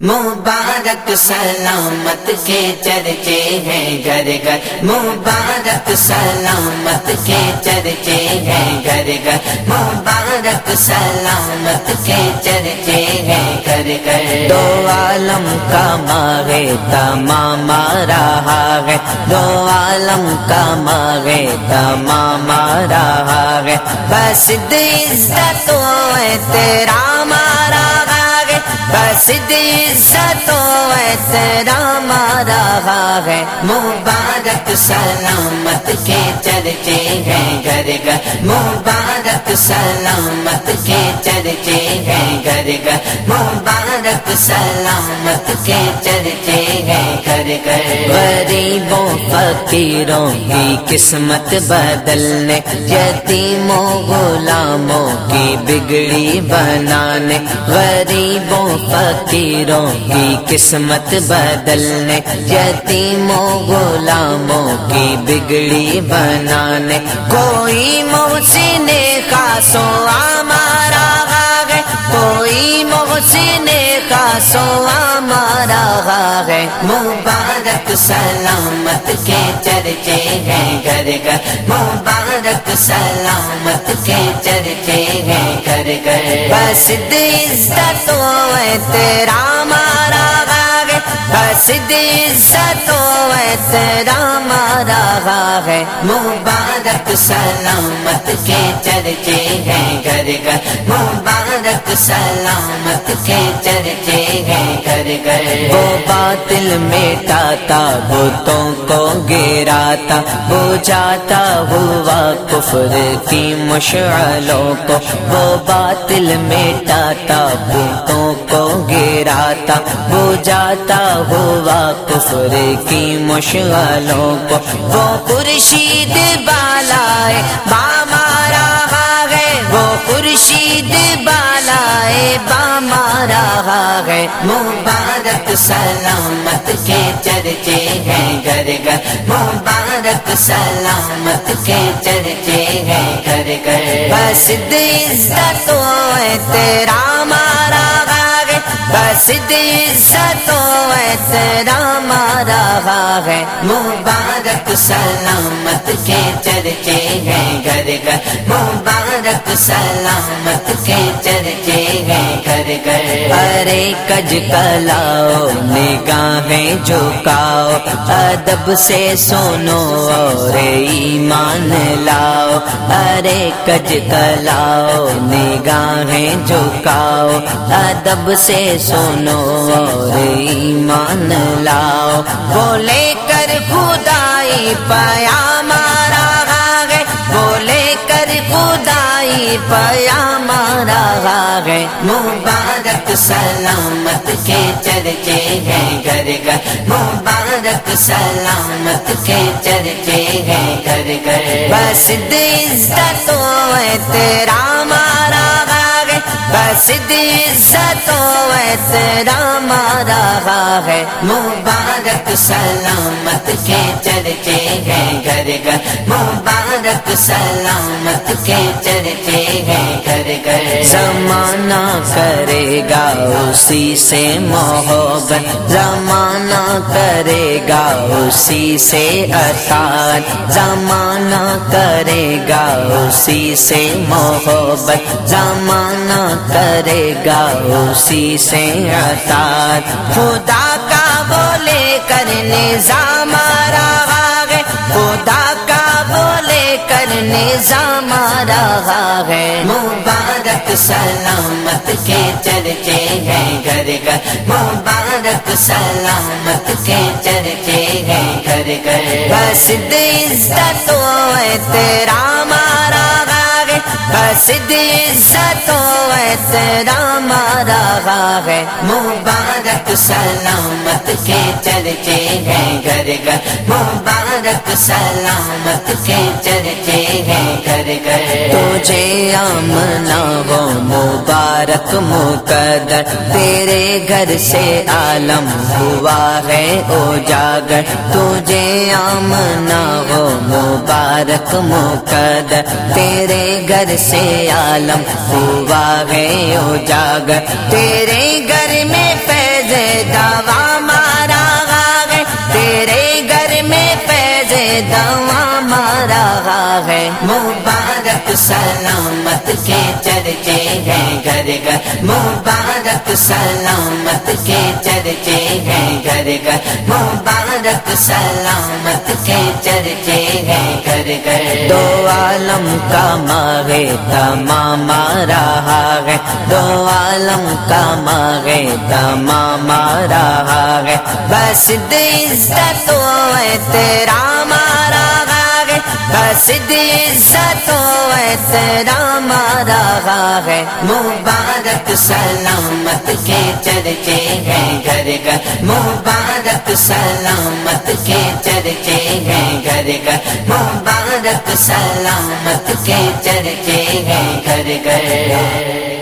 مبارک سلامت کے چرچے ہیں گھر گھر، مبارک سلامت کے چرچے ہیں گھر گھر، مبارک سلامت کے چرچے ہیں گھر گھر۔ دو عالم کا ماغے تمام رہا ہے، دو عالم کا ماغے تمام رہا ہے، بس عزت و احترام رہا ہے، بس عزت و احترام رہا ہے۔ مبارک سلامت کے چرچے ہیں گھر گھر، مبارک سلامت کے چرچے ہیں گھر گھر، مبارک سلامت کے چرچے ہیں گھر گھر۔ غریبوں فقیروں کی قسمت بدلنے، یتیموں غلاموں کی بگڑی بنانے، غریبوں فقیروں کی قسمت بدلنے، یتیموں غلاموں کی بگڑی بنانے، کوئی محسن خاصو ہمارا ہے، کوئی محسن خاصو ہمارا ہے۔ مبارک سلامت کے چرچے ہیں گھر گھر، مبارک سلامت کے چرچے ہیں گھر گھر، بس عزت و احترام رہا ہے، بس عزت و احترام رہا ہے۔ مبارک سلامت کے چرچے ہیں گھر گھر، مبارک سلامت کے چرچے ہیں گھر گھر۔ وہ باطل مٹاتا بتوں کو گراتا، بجھاتا ہوا کفر کی مشعلوں کو، وہ باطل مٹاتا بتوں کو گراتا، بجھاتا ہوا کفر کی مشعلوں کو، وہ خورشید بالائے بامارا ہے، وہ خورشید بالائے بامارا ہے۔ مبارک سلامت کے چرچے ہیں گھر گھر، مبارک سلامت کے چرچے ہیں گھر گھر، بس عزت و احترام رہا ہے، بس عزت و احترام رہا ہے۔ مبارک سلامت کے چرچے ہیں گھر گھر، مبارک سلامت کے چرچے ہیں گھر گھر۔ ارے کج کلاؤ نگاہیں جھکاؤ، ادب سے سنو اور ایمان لاؤ، ارے کج کلاؤ نگاہیں جھکاؤ، ادب سے سنو اور ایمان لاؤ، وہ لے کر خدائی پیام رہا ہے، وہ لے کر خدائی پیام رہا ہے۔ مبارک سلامت کے چرچے ہیں گھر گھر، مبارک سلامت کے چرچے ہیں گھر گھر، بس عزت و احترام رہا ہے، بس عزت و احترام رہا ہے۔ مبارک سلامت کے چرچے ہیں گھر گھر، مبارک سلامت کے چرچے ہیں گھر گھر۔ زمانہ کرے گا اسی سے محبت، زمانہ کرے گا اسی سے اطاعت، زمانہ کرے گا اسی سے محبت، زمانہ کرے گا اسی سے اطاعت، خدا کا وہ لے کر نظام رہا ہے، خدا کا وہ لے کر نظام رہا ہے۔ مبارک سلامت کے چرچے ہیں گھر گھر، مبارک سلامت کے چرچے ہیں گھر گھر، بس عزت و احترام رہا ہے، بس عزت و احترام رہا ہے۔ مبارک سلامت کے چرچے ہیں گھر گھر، مبارک سلامت کے چرچے ہیں گھر گھر۔ تجھے آمنا ہو مبارک مقدر، تیرے گھر سے عالم ہوا ہے اجاگر، تجھے آمنا ہو مبارک مقدر، تیرے گھر سے عالم ہوا ہے اجاگر، تیرے گھر میں فیض ہے مبارک سلامت کے چرچے ہیں گھر گھر مبارک سلامت کے چرچے ہیں گھر گھر مبارک سلامت کے چرچے ہیں گھر گھر دو عالم کا ماغے تمام رہا ہے دو عالم کا ماغے تمام رہا ہے بس عزت و احترام رہا ہے بس عزت و احترام رہا ہے مبارک سلامت کے چرچے ہیں گھر گھر مبارک سلامت کے چرچے ہیں گھر گھر مبارک سلامت کے چرچے ہیں گھر گھر